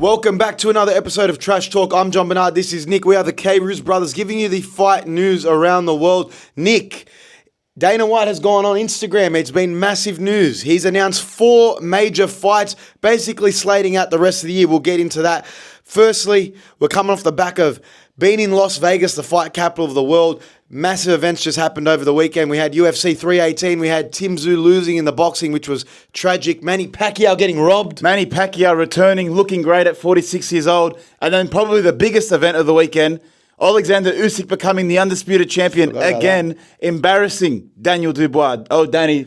Welcome back to another episode of Trash Talk. I'm John Bernard. This is Nick. We are the K-Roos brothers giving you the fight news around the world. Nick, Dana White has gone on Instagram. It's been massive news. He's announced 4 major fights, basically slating out the rest of the year. We'll get into that. Firstly, we're coming off the back of being in Las Vegas, the fight capital of the world. Massive events just happened over the weekend. We had UFC 318. We had Tim Tszyu losing in the boxing, which was tragic. Manny Pacquiao getting robbed. Manny Pacquiao returning, looking great at 46 years old. And then probably the biggest event of the weekend, Alexander Usyk becoming the undisputed champion again, embarrassing Daniel Dubois. Danny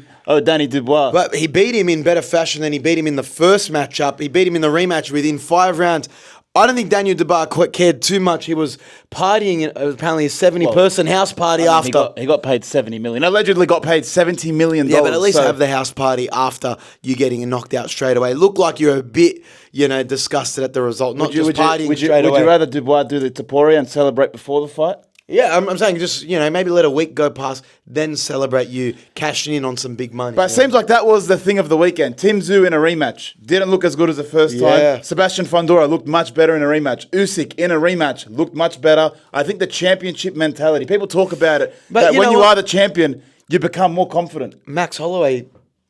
Dubois. But he beat him in better fashion than he beat him in the first matchup. He beat him in the rematch within 5 rounds. I don't think Daniel Dubois cared too much. He was partying. It was apparently a 70-person house party after. He got paid $70 million. Allegedly got paid $70 million. Yeah, but at least have the house party after you getting knocked out straight away. It looked like you're a bit, disgusted at the result, not just partying straight away. Would you rather Dubois do the Topuria and celebrate before the fight? Yeah, I'm saying just, maybe let a week go past, then celebrate you cashing in on some big money. But it seems like that was the thing of the weekend. Tim Tszyu in a rematch. Didn't look as good as the first time. Sebastian Fundora looked much better in a rematch. Usyk in a rematch looked much better. I think the championship mentality, people talk about it, but when you are the champion, you become more confident. Max Holloway,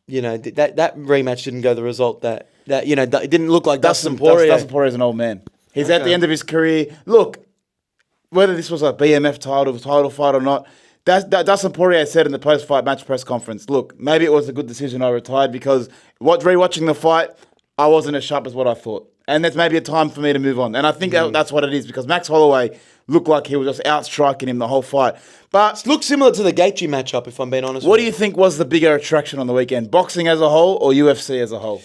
that rematch didn't go the result that it didn't look like Dustin Poirier. Dustin Poirier is an old man. He's at the end of his career. Look, whether this was a BMF title fight or not, Dustin Poirier said in the post-fight match press conference, look, maybe it was a good decision I retired because rewatching the fight, I wasn't as sharp as what I thought. And there's maybe a time for me to move on. And I think that's what it is because Max Holloway looked like he was just outstriking him the whole fight. But it looks similar to the Gaethje matchup, if I'm being honest. What do you think was the bigger attraction on the weekend? Boxing as a whole or UFC as a whole?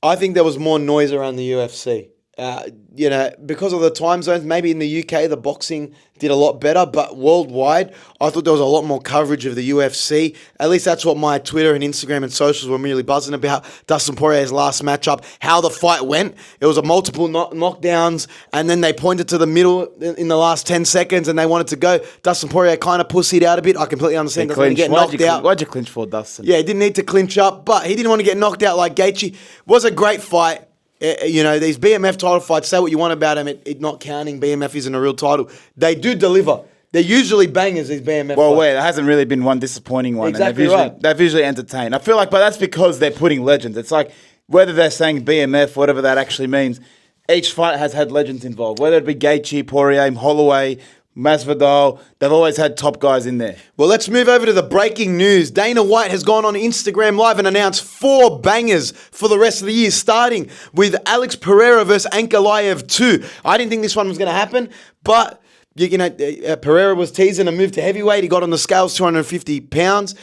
I think there was more noise around the UFC. Because of the time zones, maybe in the UK, the boxing did a lot better, but worldwide, I thought there was a lot more coverage of the UFC. At least that's what my Twitter and Instagram and socials were really buzzing about. Dustin Poirier's last matchup, how the fight went. It was a multiple knockdowns, and then they pointed to the middle in the last 10 seconds, and they wanted to go. Dustin Poirier kind of pussied out a bit. I completely understand. Doesn't want to get knocked out. Why'd you clinch for, Dustin? Yeah, he didn't need to clinch up, but he didn't want to get knocked out like Gaethje. It was a great fight. These BMF title fights, say what you want about them, it not counting, BMF isn't a real title. They do deliver. They're usually bangers, these BMF fights. Well, there hasn't really been one disappointing one. Exactly and they've usually entertained. I feel like, but that's because they're putting legends. It's like, whether they're saying BMF, whatever that actually means, each fight has had legends involved. Whether it be Gaethje, Poirier, Holloway, Masvidal, they've always had top guys in there. Well, let's move over to the breaking news. Dana White has gone on Instagram Live and announced 4 bangers for the rest of the year, starting with Alex Pereira versus Ankalaev 2. I didn't think this one was going to happen, but Pereira was teasing a move to heavyweight. He got on the scales 250 pounds.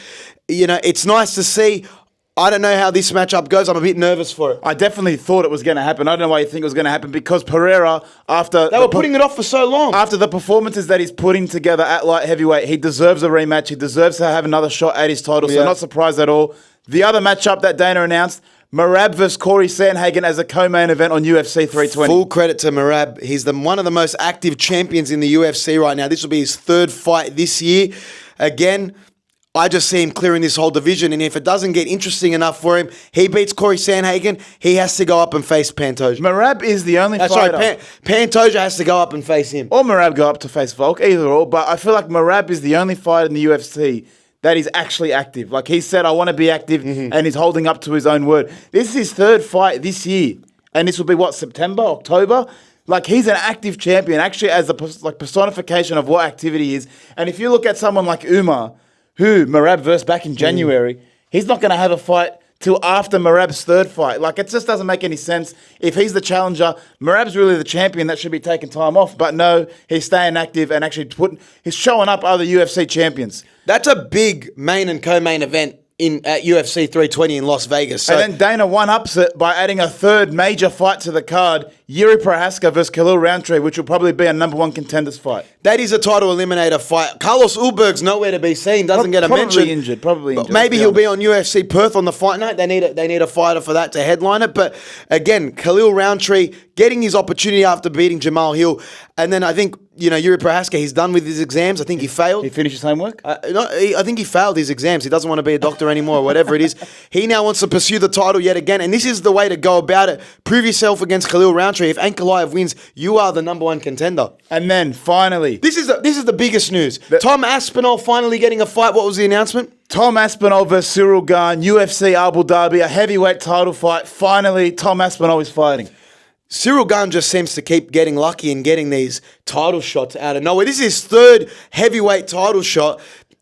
It's nice to see. I don't know how this matchup goes. I'm a bit nervous for it. I definitely thought it was going to happen. I don't know why you think it was going to happen because Pereira, after... They were putting it off for so long. After the performances that he's putting together at light heavyweight, he deserves a rematch. He deserves to have another shot at his title, so not surprised at all. The other matchup that Dana announced, Merab versus Corey Sandhagen as a co-main event on UFC 320. Full credit to Merab. He's one of the most active champions in the UFC right now. This will be his 3rd fight this year. Again, I just see him clearing this whole division, and if it doesn't get interesting enough for him, he beats Corey Sandhagen, he has to go up and face Pantoja. Merab is the only fighter. Pantoja has to go up and face him. Or Merab go up to face Volk, either or. But I feel like Merab is the only fighter in the UFC that is actually active. Like he said, I want to be active, and he's holding up to his own word. This is his 3rd fight this year, and this will be, September, October? Like, he's an active champion, actually, as a personification of what activity is. And if you look at someone like Umar, who Merab versed back in January, he's not going to have a fight till after Merab's 3rd fight. Like, it just doesn't make any sense. If he's the challenger, Merab's really the champion that should be taking time off. But no, he's staying active and actually he's showing up other UFC champions. That's a big main and co-main event at UFC 320 in Las Vegas. So, and then Dana one-ups it by adding a 3rd major fight to the card, Jiří Procházka versus Khalil Rountree, which will probably be a number 1 contenders fight. That is a title eliminator fight. Carlos Ulberg's nowhere to be seen, doesn't get a mention. Probably injured. Maybe he'll be on UFC Perth on the fight night. They need a fighter for that to headline it. But again, Khalil Rountree getting his opportunity after beating Jamal Hill. And then I think, Jiří Procházka, he's done with his exams. I think he failed. He finished his homework? I think he failed his exams. He doesn't want to be a doctor anymore or whatever it is. He now wants to pursue the title yet again. And this is the way to go about it. Prove yourself against Khalil Rountree. country. If Ankalaev wins, you are the number one contender. And then finally, This is the biggest news. Tom Aspinall finally getting a fight. What was the announcement? Tom Aspinall versus Ciryl Gane, UFC Abu Dhabi, a heavyweight title fight. Finally, Tom Aspinall is fighting. Ciryl Gane just seems to keep getting lucky and getting these title shots out of nowhere. This is his third heavyweight title shot.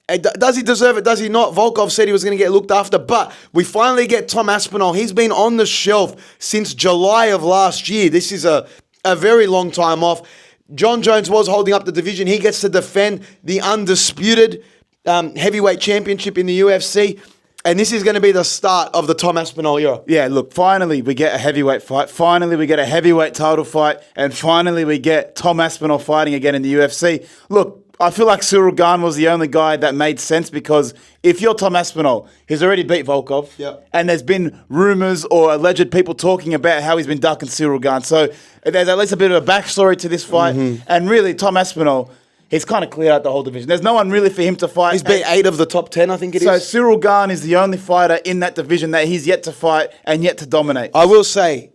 Does he deserve it? Does he not? Volkov said he was going to get looked after, but we finally get Tom Aspinall. He's been on the shelf since July of last year. This is a very long time off. John Jones was holding up the division. He gets to defend the undisputed heavyweight championship in the UFC. And this is going to be the start of the Tom Aspinall era. Yeah, look, finally we get a heavyweight fight. Finally we get a heavyweight title fight. And finally we get Tom Aspinall fighting again in the UFC. Look, I feel like Ciryl Gane was the only guy that made sense because if you're Tom Aspinall, he's already beat Volkov. Yep. And there's been rumors or alleged people talking about how he's been ducking Ciryl Gane. So there's at least a bit of a backstory to this fight. And really, Tom Aspinall, he's kind of cleared out the whole division. There's no one really for him to fight. He's beat 8 of the top 10, I think it is. So Ciryl Gane is the only fighter in that division that he's yet to fight and yet to dominate. I will say,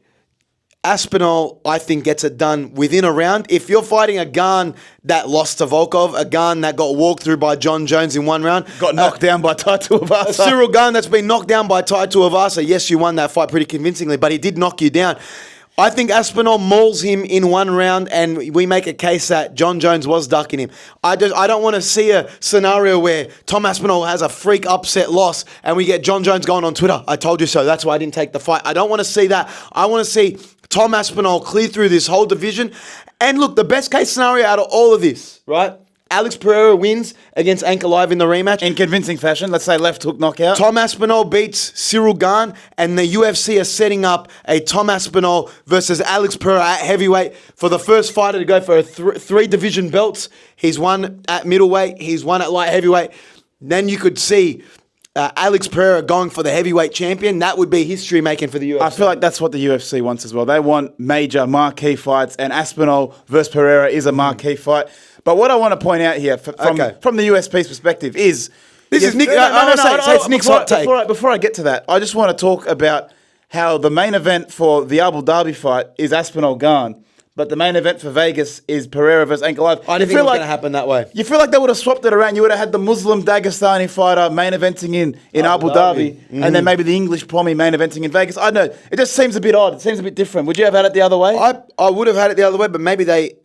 Aspinall, I think, gets it done within a round. If you're fighting a Gane that lost to Volkov, a Gane that got walked through by John Jones in one round, Got knocked down by Tai Tuivasa. Ciryl Gane that's been knocked down by Tai Tuivasa. Yes, you won that fight pretty convincingly, but he did knock you down. I think Aspinall mauls him in one round, and we make a case that John Jones was ducking him. I don't want to see a scenario where Tom Aspinall has a freak upset loss and we get John Jones going on Twitter. I told you so. That's why I didn't take the fight. I don't want to see that. I want to see Tom Aspinall clear through this whole division. And look, the best case scenario out of all of this, right? Alex Pereira wins against Ankalaev in the rematch. In convincing fashion, let's say left hook knockout. Tom Aspinall beats Ciryl Gane, and the UFC are setting up a Tom Aspinall versus Alex Pereira at heavyweight for the first fighter to go for three division belts. He's won at middleweight, he's won at light heavyweight. Then you could see Alex Pereira going for the heavyweight champion. That would be history making for the UFC. I feel like that's what the UFC wants as well. They want major marquee fights, and Aspinall versus Pereira is a marquee fight. But what I want to point out here from the USP's perspective is... This is Nick... It's Nick's hot take. Before I get to that, I just want to talk about how the main event for the Abu Dhabi fight is Aspinall Gane, but the main event for Vegas is Pereira versus Ankalaev. I didn't think it was going to happen that way. You feel like they would have swapped it around. You would have had the Muslim Dagestani fighter main eventing in Abu Dhabi, and then maybe the English Pommy main eventing in Vegas. I don't know. It just seems a bit odd. It seems a bit different. Would you have had it the other way? I would have had it the other way, but maybe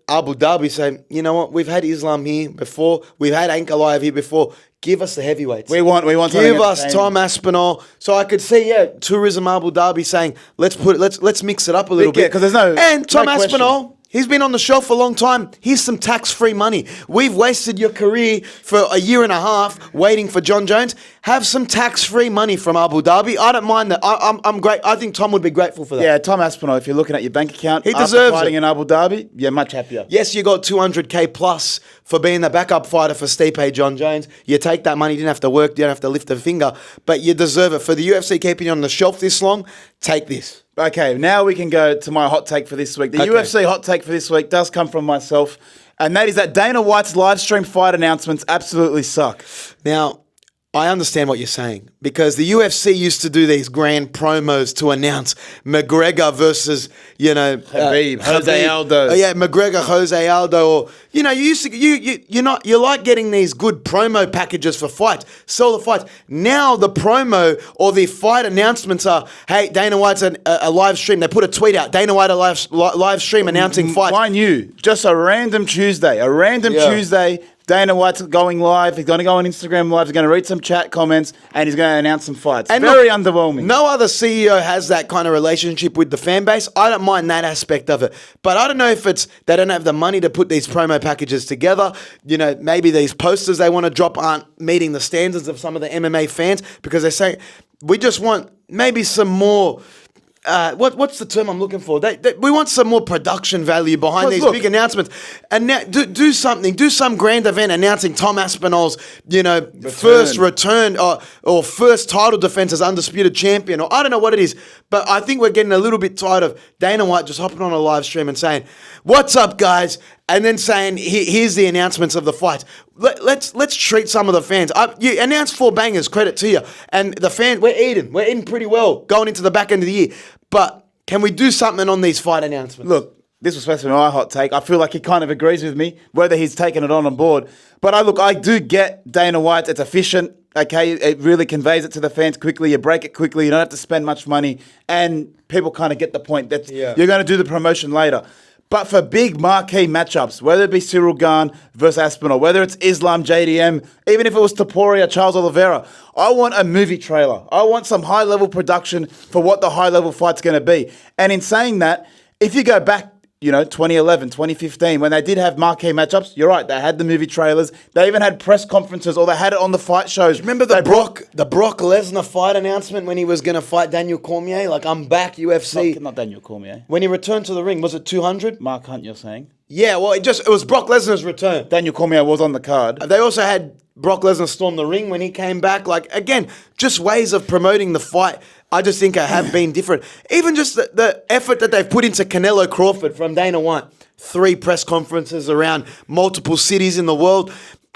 Abu Dhabi say, you know what, we've had Islam here before. We've had Ankalaev here before. Give us the heavyweights. We want Give us Tom Aspinall. So I could see, Tourism Abu Dhabi saying, let's mix it up a little bit. Because there's no... And Tom no Aspinall, question. He's been on the shelf for a long time. Here's some tax-free money. We've wasted your career for a year and a half waiting for John Jones. Have some tax-free money from Abu Dhabi. I don't mind that. I'm great. I think Tom would be grateful for that. Yeah, Tom Aspinall, if you're looking at your bank account he after deserves fighting it. in Abu Dhabi, you're much happier. Yes, you got 200K plus for being the backup fighter for Stipe John Jones. You take that money. You didn't have to work. You didn't have to lift a finger. But you deserve it. For the UFC keeping you on the shelf this long, take this. Okay, now we can go to my hot take for this week. The UFC hot take for this week does come from myself, and that is that Dana White's live stream fight announcements absolutely suck. Now, I understand what you're saying because the UFC used to do these grand promos to announce McGregor versus, Khabib, Jose Aldo. McGregor, Jose Aldo. Or, you used to, you like getting these good promo packages for fights, sell the fights. Now the promo or the fight announcements are, hey, Dana White's a live stream. They put a tweet out, Dana White a live stream announcing fights. Mind you, just a random Tuesday. Tuesday. Dana White's going live. He's going to go on Instagram Live. He's going to read some chat comments, and he's going to announce some fights. And very underwhelming. No other CEO has that kind of relationship with the fan base. I don't mind that aspect of it. But I don't know if it's they don't have the money to put these promo packages together. Maybe these posters they want to drop aren't meeting the standards of some of the MMA fans because they're saying, we just want maybe some more... what's the term I'm looking for? We want some more production value behind these big announcements, and now, do something. Do some grand event announcing Tom Aspinall's, first return or first title defense as undisputed champion, or I don't know what it is. But I think we're getting a little bit tired of Dana White just hopping on a live stream and saying, "What's up, guys?" and then saying, "Here's the announcements of the fight." Let's treat some of the fans. You announced 4 bangers, credit to you. And the fans, we're eating pretty well going into the back end of the year. But Can we do something on these fight announcements? Look, this was supposed to be my hot take. I feel like he kind of agrees with me, whether he's taken it on board. But I do get Dana White. It's efficient. Okay, it really conveys it to the fans quickly. You break it quickly. You don't have to spend much money, and people kind of get the point that you're going to do the promotion later. But for big marquee matchups, whether it be Ciryl Gane versus Aspinall, whether it's Islam, JDM, even if it was Topuria, Charles Oliveira, I want a movie trailer. I want some high-level production for what the high-level fight's going to be. And in saying that, if you go back, 2011, 2015, when they did have marquee matchups, you're right, they had the movie trailers. They even had press conferences, or they had it on the fight shows. Remember the Brock Lesnar fight announcement when he was going to fight Daniel Cormier? Like, I'm back, UFC. Not Daniel Cormier. When he returned to the ring, was it 200? Mark Hunt, you're saying? Yeah, well, it was Brock Lesnar's return. Daniel Cormier was on the card. They also had Brock Lesnar storm the ring when he came back. Like, again, just ways of promoting the fight. I just think have been different. Even just the effort that they've put into Canelo Crawford from Dana White. 3 press conferences around multiple cities in the world.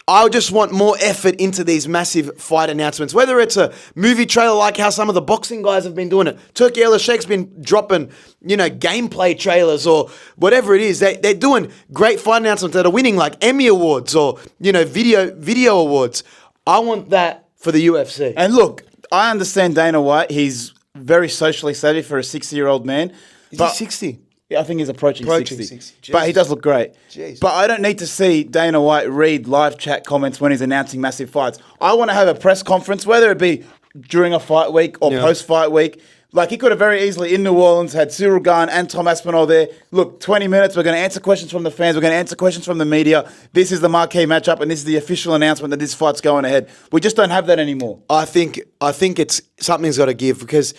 I just want more effort into these massive fight announcements. Whether it's a movie trailer like how some of the boxing guys have been doing it. Turkey El Sheikh's been dropping, gameplay trailers or whatever it is. They're doing great fight announcements that are winning like Emmy Awards or, video awards. I want that for the UFC. And look, I understand Dana White. He's very socially savvy for a 60-year-old man. Is he 60? Yeah, I think he's approaching 60. Jesus. But he does look great. Jeez. But I don't need to see Dana White read live chat comments when he's announcing massive fights. I want to have a press conference, whether it be during a fight week or post-fight week. Like, he could have very easily, in New Orleans, had Ciryl Gane and Tom Aspinall there. Look, 20 minutes, we're going to answer questions from the fans, we're going to answer questions from the media. This is the marquee matchup, and this is the official announcement that this fight's going ahead. We just don't have that anymore. I think it's something's got to give because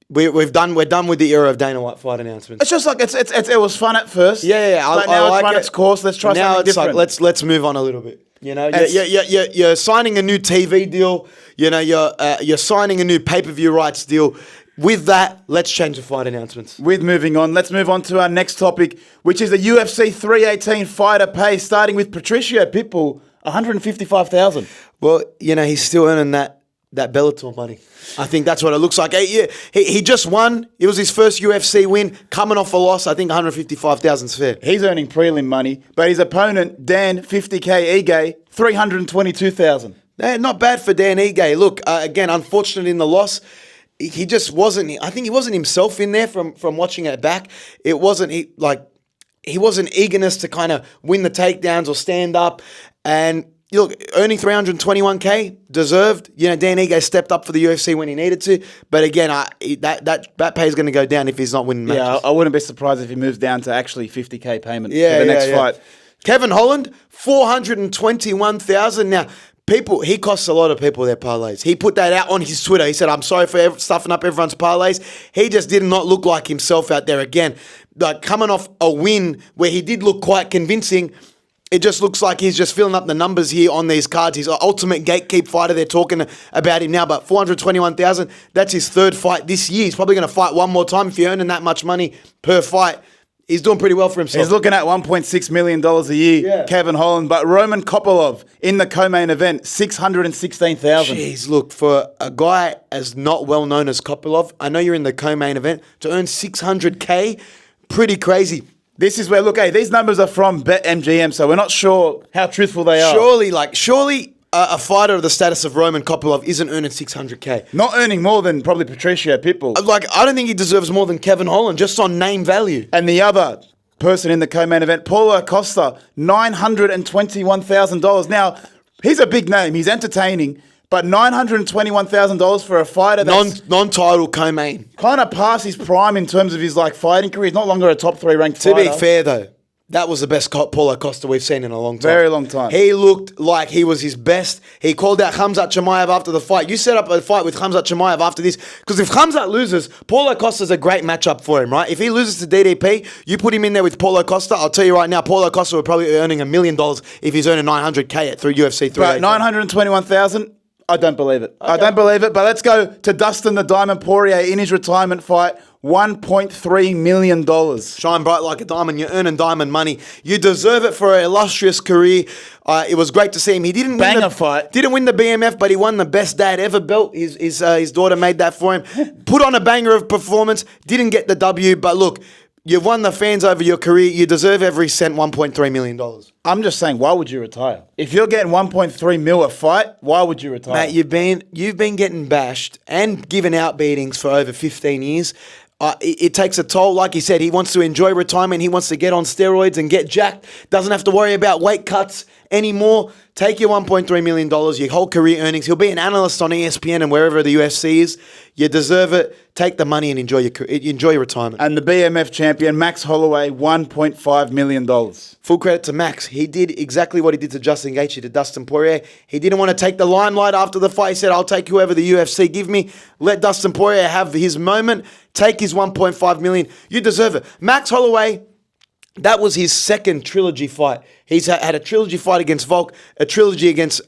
we're done with the era of Dana White fight announcements. It's just like it was fun at first. Yeah. But now it's run its course. Let's try something different. Like, let's move on a little bit. You're signing a new TV deal. You're signing a new pay-per-view rights deal. With that, let's change the fight announcements. Moving on, let's move on to our next topic, which is the UFC 318 fighter pay, starting with Patricio Pitbull, $155,000. Well, he's still earning that Bellator money. I think that's what it looks like. He just won. It was his first UFC win, coming off a loss. I think $155,000 is fair. He's earning prelim money, but his opponent, Dan 50K Ige, $322,000. Not bad for Dan Ige. Look, again, unfortunate in the loss. He just wasn't. I think he wasn't himself in there from watching it back. It wasn't he wasn't eagerness to kind of win the takedowns or stand up. And look, earning $321K deserved. Dan Ige stepped up for the UFC when he needed to. But again, that pay is going to go down if he's not winning matches. Yeah, I wouldn't be surprised if he moves down to actually $50K payment for the next fight. Kevin Holland, $421,000 now. He costs a lot of people their parlays. He put that out on his Twitter. He said, I'm sorry for stuffing up everyone's parlays. He just did not look like himself out there again. Like, coming off a win where he did look quite convincing, it just looks like he's just filling up the numbers here on these cards. He's an ultimate gatekeep fighter. They're talking about him now, but $421,000, that's his 3rd fight this year. He's probably going to fight one more time if you're earning that much money per fight. He's doing pretty well for himself. He's looking at $1.6 million a year, Kevin Holland. But Roman Kopylov in the co-main event, $616,000. Jeez, look, for a guy as not well known as Kopylov, I know you're in the co-main event, to earn $600K, pretty crazy. This is where, look, hey, these numbers are from BetMGM, so we're not sure how truthful they are. Surely a fighter of the status of Roman Kopylov isn't earning $600K. Not earning more than probably Patricio Pitbull. I don't think he deserves more than Kevin Holland, just on name value. And the other person in the co-main event, Paulo Costa, $921,000. Now, he's a big name. He's entertaining. But $921,000 for a fighter that's non-title co-main. Kind of past his prime in terms of his fighting career. He's no longer a top 3 ranked fighter. To be fair, though, that was the best Paulo Costa we've seen in a long time. Very long time. He looked like he was his best. He called out Khamzat Chimaev after the fight. You set up a fight with Khamzat Chimaev after this, because if Khamzat loses, Paulo Costa's a great matchup for him, right? If he loses to DDP, you put him in there with Paulo Costa, I'll tell you right now, Paulo Costa would probably be earning $1 million if he's earning $900K at UFC 3. Right, $921,000. I don't believe it. Okay. I don't believe it. But let's go to Dustin the Diamond Poirier in his retirement fight. $1.3 million. Shine bright like a diamond. You're earning diamond money. You deserve it for an illustrious career. It was great to see him. He didn't win didn't win the BMF, but he won the best dad ever belt. His daughter made that for him. Put on a banger of performance. Didn't get the W, but look, you've won the fans over your career. You deserve every cent. $1.3 million. I'm just saying, why would you retire? If you're getting 1.3 mil a fight, why would you retire? Mate, you've been getting bashed and given out beatings for over 15 years. It takes a toll. Like he said, he wants to enjoy retirement. He wants to get on steroids and get jacked. Doesn't have to worry about weight cuts anymore. Take your $1.3 million, your whole career earnings. He'll be an analyst on ESPN and wherever the UFC is. You deserve it. Take the money and enjoy your retirement. And the BMF champion, Max Holloway, $1.5 million. Full credit to Max. He did exactly what he did to Justin Gaethje, to Dustin Poirier. He didn't want to take the limelight after the fight. He said, I'll take whoever the UFC give me. Let Dustin Poirier have his moment. Take his $1.5 million. You deserve it. Max Holloway, that was his second trilogy fight. He's had a trilogy fight against Volk, a trilogy against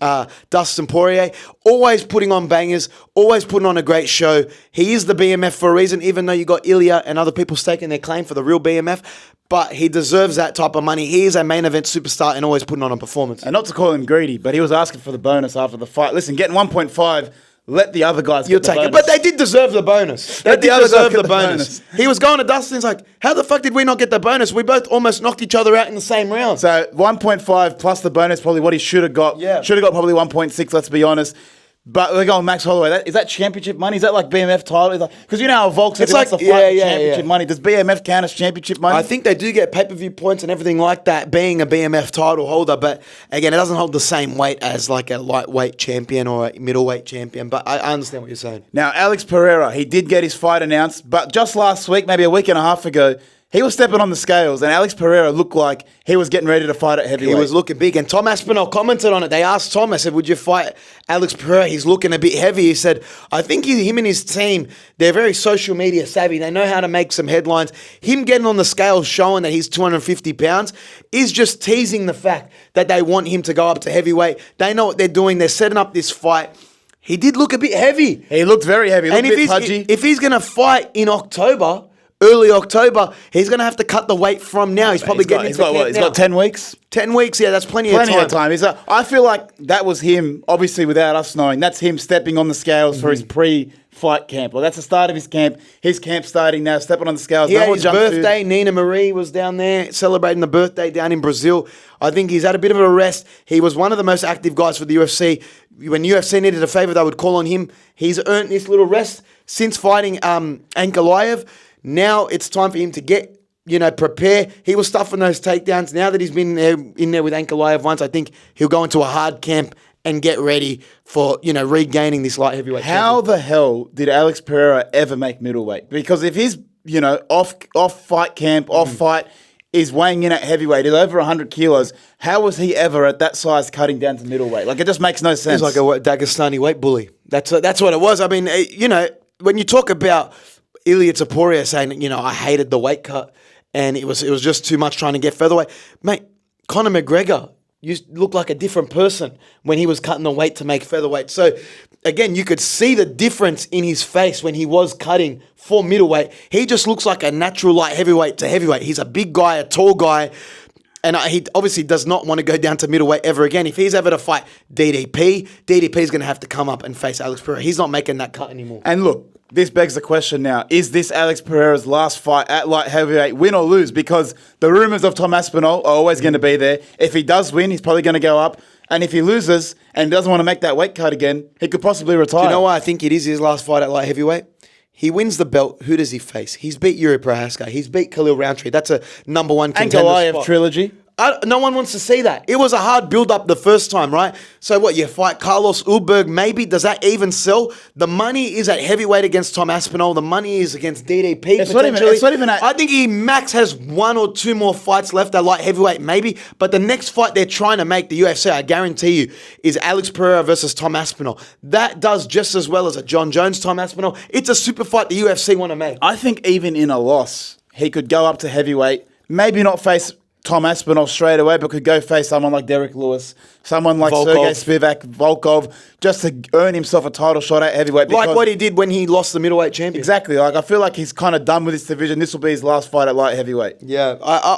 Dustin Poirier, always putting on bangers, always putting on a great show. He is the BMF for a reason, even though you got Ilya and other people staking their claim for the real BMF. But he deserves that type of money. He is a main event superstar and always putting on a performance. And not to call him greedy, but he was asking for the bonus after the fight. Listen, getting 1.5... let the other guys get the bonus. But they did deserve the bonus. They did deserve the bonus. He was going to Dustin. He's like, how the fuck did we not get the bonus? We both almost knocked each other out in the same round. So 1.5 plus the bonus, probably what he should have got. Yeah. Should have got probably 1.6, let's be honest. But we're going Max Holloway. Is that championship money? Is that like BMF title? Because you know how Volk said it's like championship money. Does BMF count as championship money? I think they do get pay-per-view points and everything like that, being a BMF title holder. But again, it doesn't hold the same weight as like a lightweight champion or a middleweight champion. But I understand what you're saying. Now, Alex Pereira, he did get his fight announced. But just last week, maybe a week and a half ago, he was stepping on the scales, and Alex Pereira looked like he was getting ready to fight at heavyweight. He was looking big, and Tom Aspinall commented on it. They asked Tom, I said, would you fight Alex Pereira? He's looking a bit heavy. He said, I think him and his team, they're very social media savvy. They know how to make some headlines. Him getting on the scales, showing that he's 250 pounds, is just teasing the fact that they want him to go up to heavyweight. They know what they're doing. They're setting up this fight. He did look a bit heavy. He looked very heavy. And if he's going to fight in October, early October, he's going to have to cut the weight from now. He's probably getting into camp now. He's got 10 weeks? 10 weeks, yeah, that's plenty of time. I feel like that was him, obviously without us knowing, that's him stepping on the scales for his pre-fight camp. Well, that's the start of his camp. His camp starting now, stepping on the scales. He had his birthday. Nina Marie was down there celebrating the birthday down in Brazil. I think he's had a bit of a rest. He was one of the most active guys for the UFC. When UFC needed a favor, they would call on him. He's earned this little rest since fighting Ankalaev. Now it's time for him to get, prepare. He was stuffing those takedowns. Now that he's been in there with Ankalaev once, I think he'll go into a hard camp and get ready for, regaining this light heavyweight How the hell did Alex Pereira ever make middleweight? Because if he's, off fight camp, off fight, is weighing in at heavyweight, he's over 100 kilos, how was he ever at that size cutting down to middleweight? Like, it just makes no sense. He's like a Dagestani weight bully. That's what it was. I mean, when you talk about Ilya Topuria saying, I hated the weight cut and it was just too much trying to get featherweight. Mate, Conor McGregor, you look like a different person when he was cutting the weight to make featherweight. So, again, you could see the difference in his face when he was cutting for middleweight. He just looks like a natural light heavyweight to heavyweight. He's a big guy, a tall guy. And he obviously does not want to go down to middleweight ever again. If he's ever to fight DDP is going to have to come up and face Alex Pereira. He's not making that cut anymore. And look, this begs the question now, is this Alex Pereira's last fight at light heavyweight, win or lose? Because the rumours of Tom Aspinall are always going to be there. If he does win, he's probably going to go up. And if he loses and doesn't want to make that weight cut again, he could possibly retire. Do you know why I think it is his last fight at light heavyweight? He wins the belt. Who does he face? He's beat Yuri Prohaska. He's beat Khalil Roundtree. That's a number one contender Ankalaev spot. trilogy. No one wants to see that. It was a hard build-up the first time, right? So what, you fight Carlos Ulberg, maybe? Does that even sell? The money is at heavyweight against Tom Aspinall. The money is against DDP, it's not even I think Max has one or two more fights left at light heavyweight, maybe. But the next fight they're trying to make, the UFC, I guarantee you, is Alex Pereira versus Tom Aspinall. That does just as well as a John Jones, Tom Aspinall. It's a super fight the UFC want to make. I think even in a loss, he could go up to heavyweight, maybe not face Tom Aspinall straight away, but could go face someone like Derek Lewis, someone like Volkov. Sergey Spivak, Volkov, just to earn himself a title shot at heavyweight. Like what he did when he lost the middleweight champion. Exactly. Like I feel like he's kind of done with this division. This will be his last fight at light heavyweight. Yeah.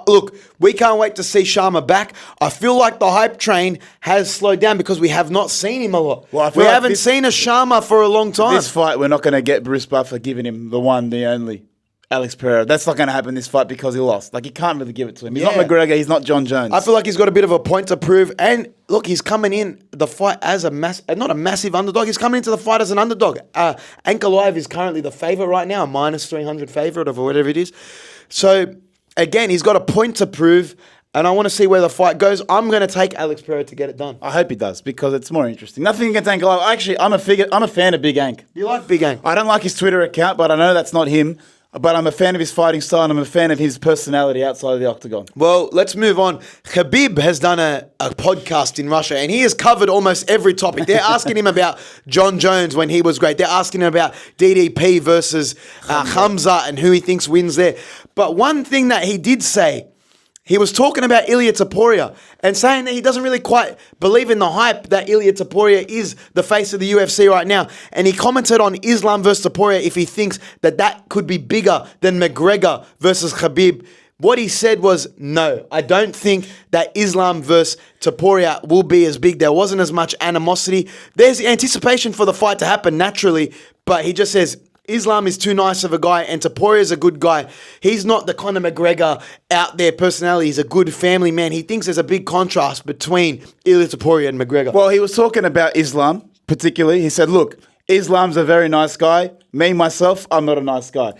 Look, we can't wait to see Sharma back. I feel like the hype train has slowed down because we have not seen him a lot. Well, I feel we like haven't seen a Sharma for a long time. This fight, we're not going to get Bruce Buffer giving him the one, the only. Alex Pereira. That's not going to happen this fight because he lost. Like, he can't really give it to him. He's not McGregor. He's not John Jones. I feel like he's got a bit of a point to prove. And look, he's coming in the fight as not a massive underdog. He's coming into the fight as an underdog. Ankalaev is currently the favorite right now, minus 300 favorite or whatever it is. So, again, he's got a point to prove. And I want to see where the fight goes. I'm going to take Alex Pereira to get it done. I hope he does because it's more interesting. Nothing against Ankalaev. Actually, I'm a fan of Big Ank. You like Big Ank? I don't like his Twitter account, but I know that's not him. But I'm a fan of his fighting style and I'm a fan of his personality outside of the octagon. Well, let's move on. Khabib has done a podcast in Russia and he has covered almost every topic. They're asking him about John Jones when he was great. They're asking him about DDP versus Khamzat and who he thinks wins there. But one thing that he did say, he was talking about Ilia Topuria and saying that he doesn't really quite believe in the hype that Ilia Topuria is the face of the UFC right now. And he commented on Islam versus Topuria if he thinks that could be bigger than McGregor versus Khabib. What he said was, no, I don't think that Islam versus Topuria will be as big. There wasn't as much animosity. There's anticipation for the fight to happen naturally, but he just says, Islam is too nice of a guy and Topuria is a good guy. He's not the Conor McGregor out there personality. He's a good family man. He thinks there's a big contrast between Ilia Topuria and McGregor. Well, he was talking about Islam particularly. He said, look, Islam's a very nice guy. Me, myself, I'm not a nice guy.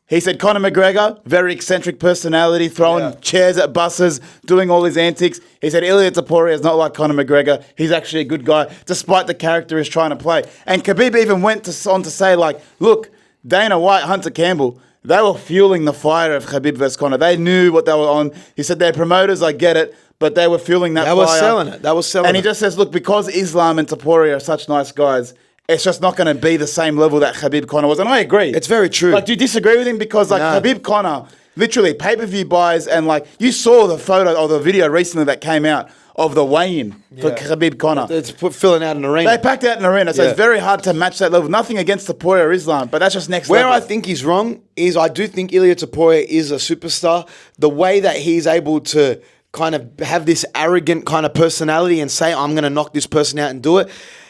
He said Conor McGregor, very eccentric personality, throwing chairs at buses, doing all his antics. He said Ilia Topuria is not like Conor McGregor. He's actually a good guy, despite the character he's trying to play. And Khabib even went on to say, like, look, Dana White, Hunter Campbell, they were fueling the fire of Khabib versus Conor. They knew what they were on. He said they're promoters, I get it, but they were fueling that fire. That was selling it. And he just says, look, because Islam and Topuria are such nice guys, it's just not going to be the same level that Khabib Conor was. And I agree. It's very true. Like, do you disagree with him? Because, like, Khabib Conor, literally, pay-per-view buys, and, like, you saw the photo or the video recently that came out of the weigh-in for Khabib Conor. It's filling out an arena. They packed out an arena, so it's very hard to match that level. Nothing against Topuria or Islam, but that's just next level. Where I think he's wrong is I do think Ilia Topuria is a superstar. The way that he's able to kind of have this arrogant kind of personality and say, I'm going to knock this person out and do it.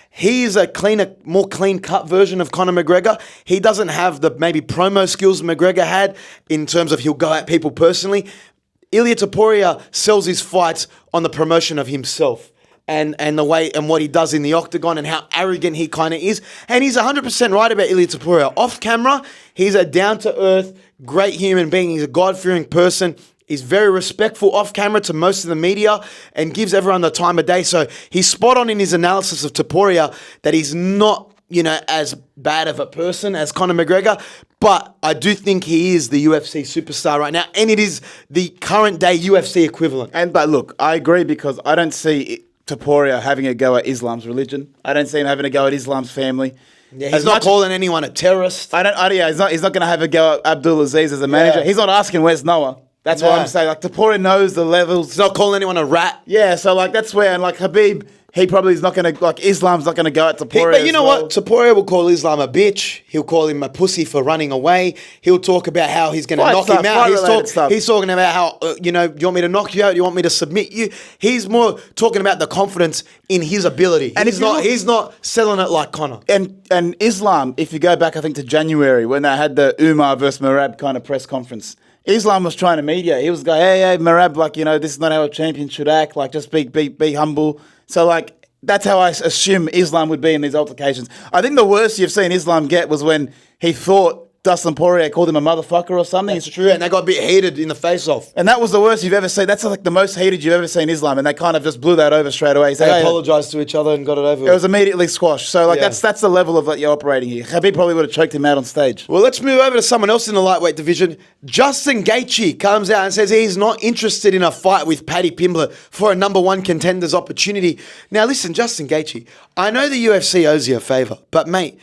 He's a more clean-cut version of Conor McGregor. He doesn't have the maybe promo skills McGregor had in terms of he'll go at people personally. Ilia Topuria sells his fights on the promotion of himself and the way and what he does in the octagon and how arrogant he kind of is. And he's 100% right about Ilia Topuria. Off camera, he's a down-to-earth, great human being. He's a God-fearing person. He's very respectful off camera to most of the media and gives everyone the time of day. So he's spot on in his analysis of Topuria that he's not, as bad of a person as Conor McGregor. But I do think he is the UFC superstar right now. And it is the current day UFC equivalent. But look, I agree because I don't see Topuria having a go at Islam's religion. I don't see him having a go at Islam's family. Yeah, he's not calling anyone a terrorist. He's not going to have a go at Abdul Aziz as a manager. He's not asking where's Noah. That's what I'm saying. Like, Topuria knows the levels. He's not calling anyone a rat. Yeah, so, like, that's where, and, like, Khabib, he probably is not going to, like, Islam's not going to go at Topuria. But you know what? Topuria will call Islam a bitch. He'll call him a pussy for running away. He'll talk about how he's going to knock him out. He's talking about how, you want me to knock you out? You want me to submit you? He's more talking about the confidence in his ability. And he's not selling it like Conor. And Islam, if you go back, I think, to January, when they had the Umar versus Merab kind of press conference, Islam was trying to mediate. He was going, hey, Merab, like, this is not how a champion should act. Like, just be humble. So, like, that's how I assume Islam would be in these altercations. I think the worst you've seen Islam get was when he thought Dustin Poirier called him a motherfucker or something. That's true, and they got a bit heated in the face-off. And that was the worst you've ever seen. That's like the most heated you've ever seen Islam, and they kind of just blew that over straight away. They apologised to each other and got it over with. It was immediately squashed. So, like, that's the level of, like, you're operating here. Khabib probably would have choked him out on stage. Well, let's move over to someone else in the lightweight division. Justin Gaethje comes out and says he's not interested in a fight with Paddy Pimblett for a number one contender's opportunity. Now, listen, Justin Gaethje, I know the UFC owes you a favour, but, mate,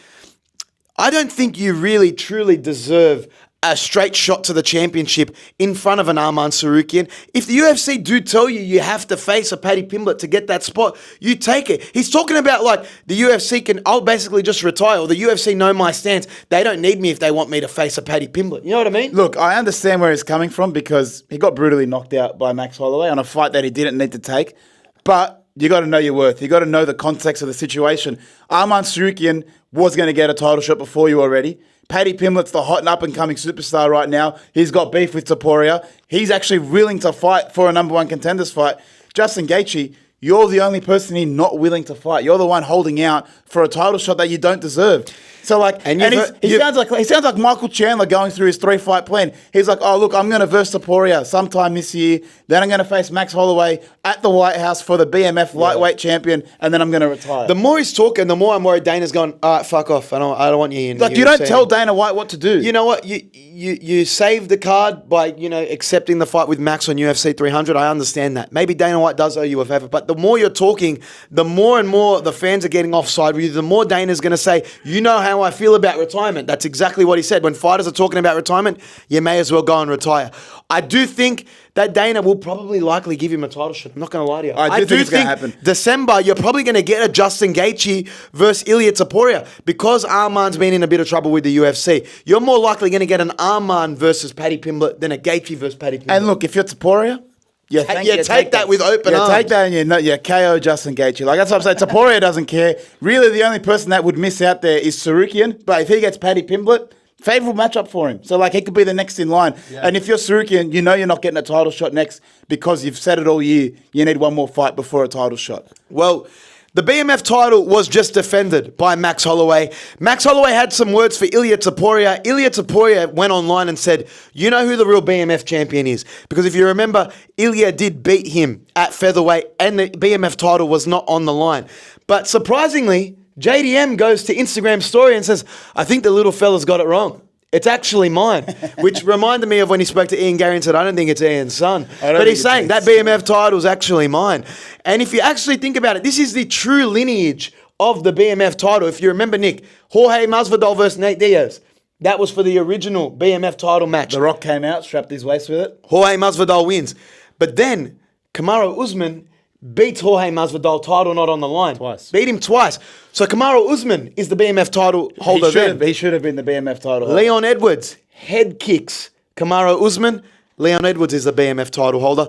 I don't think you really, truly deserve a straight shot to the championship in front of an Arman Tsarukyan. If the UFC do tell you you have to face a Paddy Pimblett to get that spot, you take it. He's talking about like the UFC I'll basically just retire, or the UFC know my stance. They don't need me if they want me to face a Paddy Pimblett. You know what I mean? Look, I understand where he's coming from because he got brutally knocked out by Max Holloway on a fight that he didn't need to take. But you got to know your worth. You got to know the context of the situation. Arman Tsarukyan was going to get a title shot before you already. Paddy Pimblett's the hot and up-and-coming superstar right now. He's got beef with Topuria. He's actually willing to fight for a number one contenders fight. Justin Gaethje, you're the only person he's not willing to fight. You're the one holding out for a title shot that you don't deserve. So like, he sounds like Michael Chandler going through his 3-fight plan. He's like, oh look, I'm going to verse Topuria sometime this year. Then I'm going to face Max Holloway at the White House for the BMF lightweight champion, and then I'm going to retire. The more he's talking, the more I'm worried Dana's going, all right, fuck off. I don't want you in. Like you don't tell Dana White what to do. You know what? You saved the card by accepting the fight with Max on UFC 300. I understand that. Maybe Dana White does owe you a favor, but the more you're talking, the more and more the fans are getting offside with you. The more Dana's going to say, you know how I feel about retirement. That's exactly what he said. When fighters are talking about retirement, you may as well go and retire. I do think that Dana will probably likely give him a title shot. I'm not going to lie to you. I do think it's going to happen. December, you're probably going to get a Justin Gaethje versus Ilia Topuria because Arman's been in a bit of trouble with the UFC. You're more likely going to get an Arman versus Paddy Pimblett than a Gaethje versus Paddy Pimblett. And look, if you're Topuria, you take that with open arms. Take that and you KO Justin Gaethje. Like that's what I'm saying. Topuria doesn't care. Really, the only person that would miss out there is Tsarukyan. But if he gets Paddy Pimblett, favourable matchup for him. So like he could be the next in line. Yeah. And if you're Tsarukyan, you know you're not getting a title shot next because you've said it all year. You need one more fight before a title shot. Well, the BMF title was just defended by Max Holloway. Max Holloway had some words for Ilia Topuria. Ilia Topuria went online and said, you know who the real BMF champion is? Because if you remember, Ilia did beat him at featherweight and the BMF title was not on the line. But surprisingly, JDM goes to Instagram story and says, I think the little fella's got it wrong. It's actually mine, which reminded me of when he spoke to Ian Gary and said, I don't think it's Ian's son. But he's saying that BMF title is actually mine. And if you actually think about it, this is the true lineage of the BMF title. If you remember, Nick, Jorge Masvidal versus Nate Diaz. That was for the original BMF title match. The Rock came out, strapped his waist with it. Jorge Masvidal wins. But then Kamaru Usman beats Jorge Masvidal, title not on the line. Twice. Beat him twice. So Kamaru Usman is the BMF title holder He should have been the BMF title holder. Leon Edwards head kicks Kamaru Usman. Leon Edwards is the BMF title holder.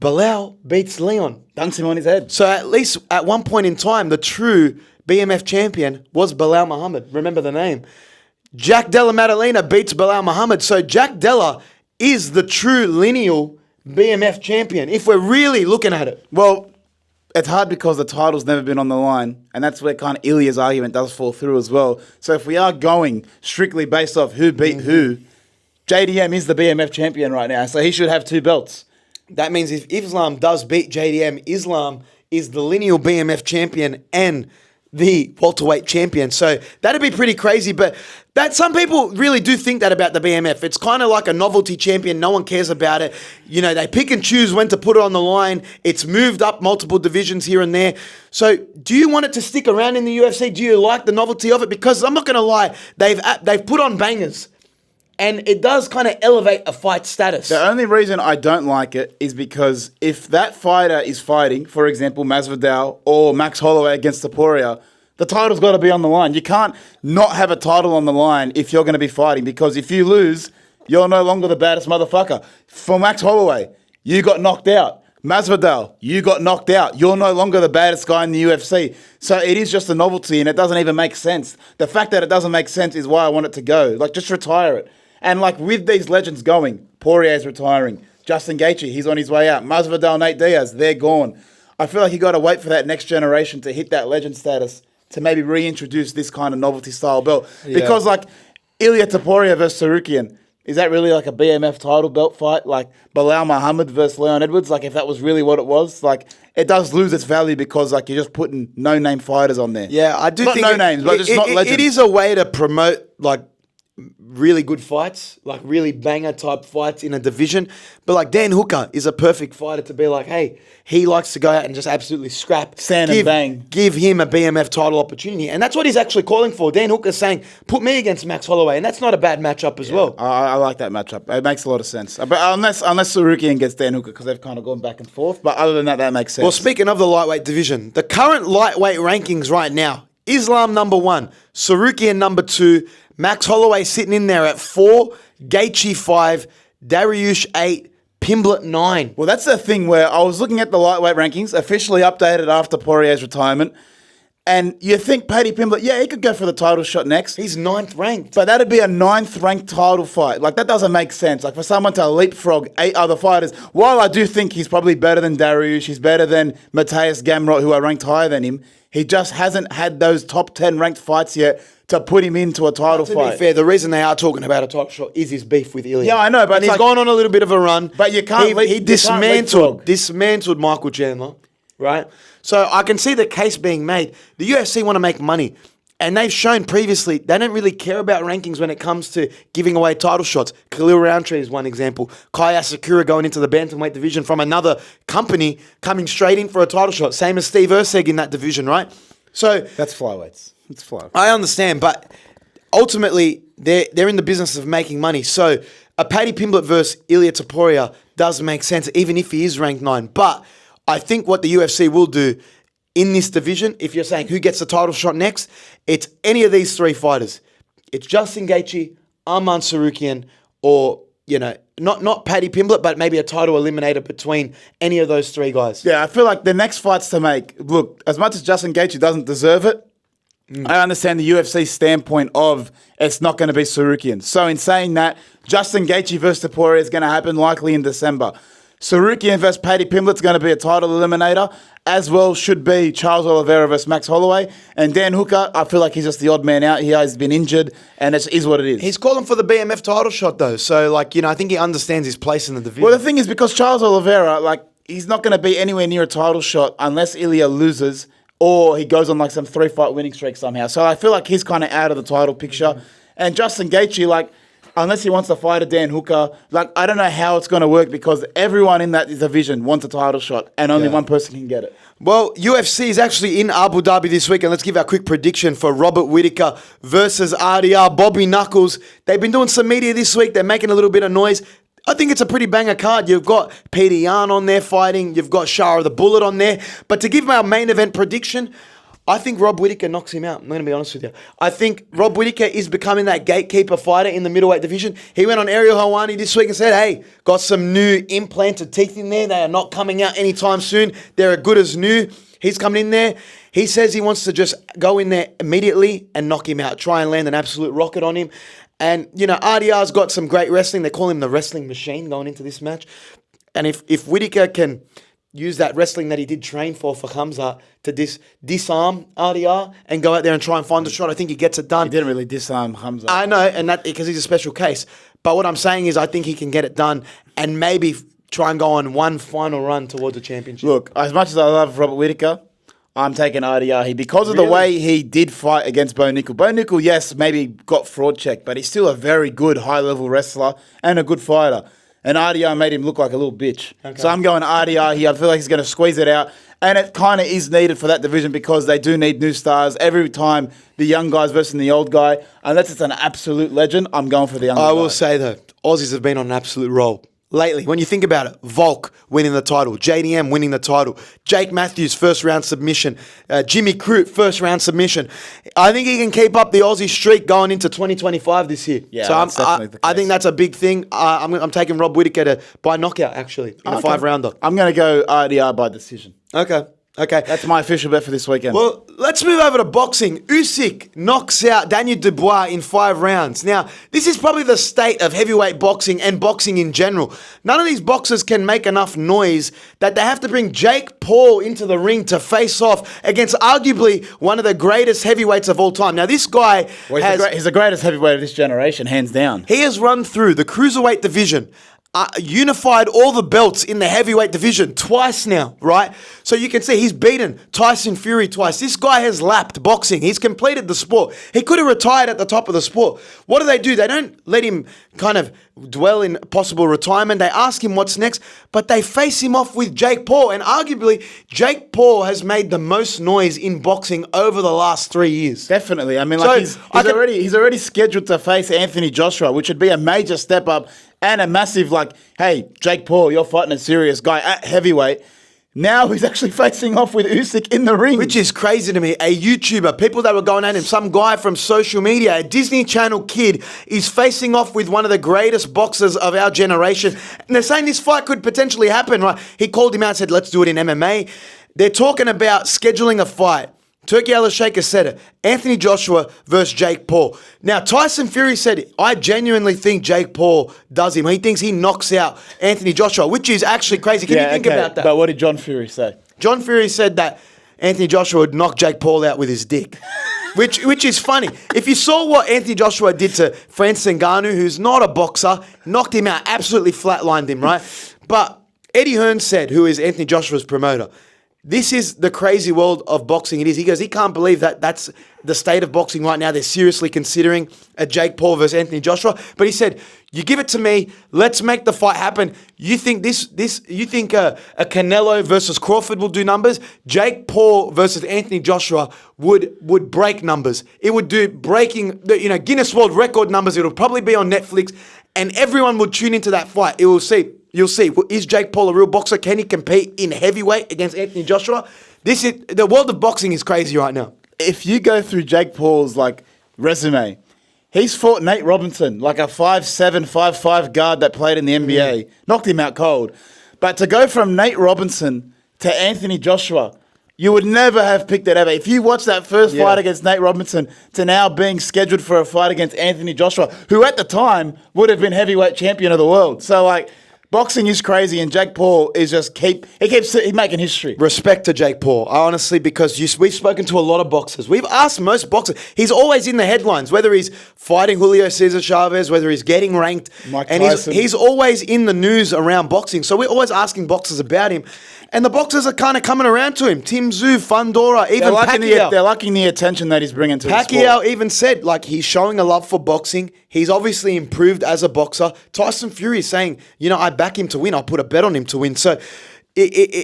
Bilal beats Leon. Dunks him on his head. So at least at one point in time, the true BMF champion was Bilal Muhammad. Remember the name. Jack Della Maddalena beats Bilal Muhammad. So Jack Della is the true lineal BMF champion, if we're really looking at it. Well, it's hard because the title's never been on the line, and that's where kind of Ilia's argument does fall through as well. So if we are going strictly based off who beat who, JDM is the BMF champion right now, so he should have 2 belts. That means if Islam does beat JDM, Islam is the lineal BMF champion and the welterweight champion. So that'd be pretty crazy, but that some people really do think that about the BMF. It's kind of like a novelty champion. No one cares about it. You know, they pick and choose when to put it on the line. It's moved up multiple divisions here and there. So do you want it to stick around in the UFC? Do you like the novelty of it? Because I'm not going to lie, they've put on bangers. And it does kind of elevate a fight status. The only reason I don't like it is because if that fighter is fighting, for example, Masvidal or Max Holloway against Topuria, the title's got to be on the line. You can't not have a title on the line if you're going to be fighting, because if you lose, you're no longer the baddest motherfucker. For Max Holloway, you got knocked out. Masvidal, you got knocked out. You're no longer the baddest guy in the UFC. So it is just a novelty, and it doesn't even make sense. The fact that it doesn't make sense is why I want it to go. Like, just retire it. And like with these legends going, Poirier's retiring, Justin Gaethje, he's on his way out, Masvidal, Nate Diaz, they're gone. I feel like you got to wait for that next generation to hit that legend status to maybe reintroduce this kind of novelty style belt. Yeah. Because like Ilia Topuria versus Tsarukyan, is that really like a BMF title belt fight? Like Bilal Muhammad versus Leon Edwards? Like if that was really what it was, like it does lose its value because like you're just putting no-name fighters on there. Yeah, I do not think no names, but just not legends. It is a way to promote like really good fights, like really banger type fights in a division. But like Dan Hooker is a perfect fighter to be like, hey, he likes to go out and just absolutely scrap. Stand and bang. Give him a BMF title opportunity. And that's what he's actually calling for. Dan Hooker's saying, put me against Max Holloway. And that's not a bad matchup as well. I like that matchup. It makes a lot of sense. But unless Ciryl gets Dan Hooker, because they've kind of gone back and forth. But other than that, that makes sense. Well, speaking of the lightweight division, the current lightweight rankings right now, Islam number 1, Ciryl number 2, Max Holloway sitting in there at 4, Gaethje 5, Dariush 8, Pimblett 9. Well, that's the thing where I was looking at the lightweight rankings, officially updated after Poirier's retirement, and you think Paddy Pimblett, yeah, he could go for the title shot next. He's 9th ranked. But that'd be a 9th ranked title fight. Like, that doesn't make sense. Like, for someone to leapfrog 8 other fighters, while I do think he's probably better than Dariush, he's better than Mateus Gamrot, who are ranked higher than him, he just hasn't had those top 10 ranked fights yet to put him into a title fight. To be fair, the reason they are talking about a title shot is his beef with Ilya. Yeah, I know, but and he's gone on a little bit of a run. But you can't. He dismantled Michael Chandler, right? So I can see the case being made. The UFC want to make money, and they've shown previously they don't really care about rankings when it comes to giving away title shots. Khalil Roundtree is one example. Kai Asakura going into the bantamweight division from another company, coming straight in for a title shot. Same as Steve Usyk in that division, right? So that's flyweights. It's flyweight. I understand, but ultimately they're in the business of making money. So a Paddy Pimblett versus Ilia Topuria does make sense, even if he is ranked 9. But I think what the UFC will do in this division, if you're saying who gets the title shot next, it's any of these 3 fighters. It's Justin Gaethje, Arman Tsarukyan, or, you know, not Paddy Pimblett, but maybe a title eliminator between any of those 3 guys. Yeah, I feel like the next fights to make, look, as much as Justin Gaethje doesn't deserve it, I understand the UFC standpoint of it's not going to be Tsarukyan. So in saying that, Justin Gaethje versus Topuria is going to happen likely in December. Tsarukyan versus Paddy Pimblett is going to be a title eliminator, as well should be Charles Oliveira versus Max Holloway. And Dan Hooker, I feel like he's just the odd man out here. He's been injured, and it is what it is. He's calling for the BMF title shot, though. So, like, you know, I think he understands his place in the division. Well, the thing is, because Charles Oliveira, like, he's not going to be anywhere near a title shot unless Ilya loses or he goes on, like, some 3-fight winning streak somehow. So I feel like he's kind of out of the title picture. And Justin Gaethje, like, unless he wants to fight a Dan Hooker, like, I don't know how it's going to work because everyone in that division wants a title shot and only one person can get it. Well, UFC is actually in Abu Dhabi this week, and let's give our quick prediction for Robert Whittaker versus RDR. Bobby Knuckles. They've been doing some media this week. They're making a little bit of noise. I think it's a pretty banger card. You've got Peter Yan on there fighting. You've got Shara the Bullet on there. But to give my main event prediction, I think Rob Whittaker knocks him out. I'm going to be honest with you. I think Rob Whittaker is becoming that gatekeeper fighter in the middleweight division. He went on Ariel Helwani this week and said, hey, got some new implanted teeth in there. They are not coming out anytime soon. They're as good as new. He's coming in there. He says he wants to just go in there immediately and knock him out. Try and land an absolute rocket on him. And, you know, RDR's got some great wrestling. They call him the wrestling machine going into this match. And if Whittaker can use that wrestling that he did train for Hamza to disarm RDR and go out there and try and find the shot, I think he gets it done. He didn't really disarm Hamza. I know, and that because he's a special case. But what I'm saying is I think he can get it done and maybe try and go on one final run towards the championship. Look, as much as I love Robert Whittaker, I'm taking RDR because of the way he did fight against Bo Nickel. Bo Nickel, yes, maybe got fraud checked, but he's still a very good high-level wrestler and a good fighter. And RDR made him look like a little bitch. Okay. So I'm going RDR here. I feel like he's going to squeeze it out. And it kind of is needed for that division because they do need new stars. Every time the young guys versus the old guy, unless it's an absolute legend, I'm going for the young guy. I will say, though, Aussies have been on an absolute roll lately. When you think about it, Volk winning the title, JDM winning the title, Jake Matthews first round submission, Jimmy Crute first round submission. I think he can keep up the Aussie streak going into 2025 this year. Yeah, so I think that's a big thing. I'm taking Rob Whittaker by knockout actually in a 5-rounder. I'm going to go RDR by decision. Okay. That's my official bet for this weekend. Well, let's move over to boxing. Usyk knocks out Daniel Dubois in 5 rounds. Now, this is probably the state of heavyweight boxing and boxing in general. None of these boxers can make enough noise that they have to bring Jake Paul into the ring to face off against arguably one of the greatest heavyweights of all time. Now, this guy he's the greatest heavyweight of this generation, hands down. He has run through the cruiserweight division unified all the belts in the heavyweight division twice now, right? So you can see he's beaten Tyson Fury twice. This guy has lapped boxing. He's completed the sport. He could have retired at the top of the sport. What do? They don't let him kind of dwell in possible retirement. They ask him what's next, but they face him off with Jake Paul. And arguably, Jake Paul has made the most noise in boxing over the last 3 years. Definitely. I mean, So, like he's already scheduled to face Anthony Joshua, which would be a major step up and a massive like, hey, Jake Paul, you're fighting a serious guy at heavyweight. Now he's actually facing off with Usyk in the ring. Which is crazy to me. A YouTuber, people that were going at him, some guy from social media, a Disney Channel kid is facing off with one of the greatest boxers of our generation. And they're saying this fight could potentially happen, right? He called him out and said, let's do it in MMA. They're talking about scheduling a fight. Turkey Al-Shaker said it. Anthony Joshua versus Jake Paul. Now, Tyson Fury said, I genuinely think Jake Paul does him. He thinks he knocks out Anthony Joshua, which is actually crazy. Can you think about that? But what did John Fury say? John Fury said that Anthony Joshua would knock Jake Paul out with his dick. Which is funny. If you saw what Anthony Joshua did to Francis Ngannou, who's not a boxer, knocked him out, absolutely flatlined him, right? But Eddie Hearn said, who is Anthony Joshua's promoter, this is the crazy world of boxing it is. He goes, he can't believe that that's the state of boxing right now. They're seriously considering a Jake Paul versus Anthony Joshua. But he said, you give it to me. Let's make the fight happen. You think you think a Canelo versus Crawford will do numbers? Jake Paul versus Anthony Joshua would break numbers. It would do breaking, Guinness World Record numbers. It'll probably be on Netflix. And everyone would tune into that fight. You'll see, is Jake Paul a real boxer? Can he compete in heavyweight against Anthony Joshua? The world of boxing is crazy right now. If you go through Jake Paul's resume, he's fought Nate Robinson, like a 5'7", 5'5" guard that played in the NBA. Knocked him out cold. But to go from Nate Robinson to Anthony Joshua, you would never have picked it ever. If you watch that first fight against Nate Robinson to now being scheduled for a fight against Anthony Joshua, who at the time would have been heavyweight champion of the world. So boxing is crazy, and Jake Paul is just keeps making history. Respect to Jake Paul, honestly, because we've spoken to a lot of boxers. We've asked most boxers. He's always in the headlines, whether he's fighting Julio Cesar Chavez, whether he's getting ranked. Mike and Tyson. he's always in the news around boxing. So we're always asking boxers about him. And the boxers are kind of coming around to him. Tim Tszyu, Fundora, even Pacquiao. They're liking the attention that he's bringing to the sport. Pacquiao even said, he's showing a love for boxing. He's obviously improved as a boxer. Tyson Fury is saying, I back him to win. I'll put a bet on him to win. So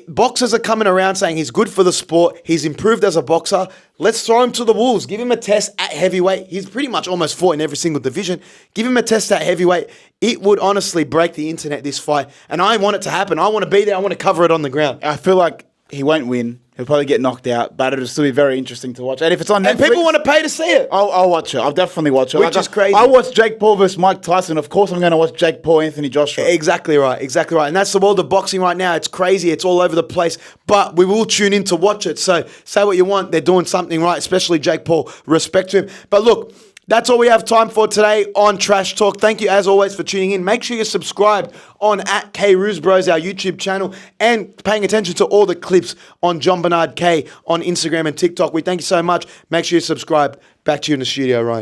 boxers are coming around saying he's good for the sport. He's improved as a boxer. Let's throw him to the wolves. Give him a test at heavyweight. He's pretty much almost fought in every single division. Give him a test at heavyweight. It would honestly break the internet, this fight. And I want it to happen. I want to be there. I want to cover it on the ground. I feel like he won't win. He'll probably get knocked out, but it'll still be very interesting to watch. And if it's on Netflix... And people want to pay to see it. I'll watch it. I'll definitely watch it. Which is crazy. I watched Jake Paul versus Mike Tyson. Of course I'm going to watch Jake Paul, Anthony Joshua. Exactly right. And that's the world of boxing right now. It's crazy. It's all over the place. But we will tune in to watch it. So say what you want. They're doing something right, especially Jake Paul. Respect to him. But look... That's all we have time for today on Trash Talk. Thank you, as always, for tuning in. Make sure you're subscribed on @KRuzBros, our YouTube channel, and paying attention to all the clips on John Bernard K on Instagram and TikTok. We thank you so much. Make sure you subscribe. Back to you in the studio, Ryan.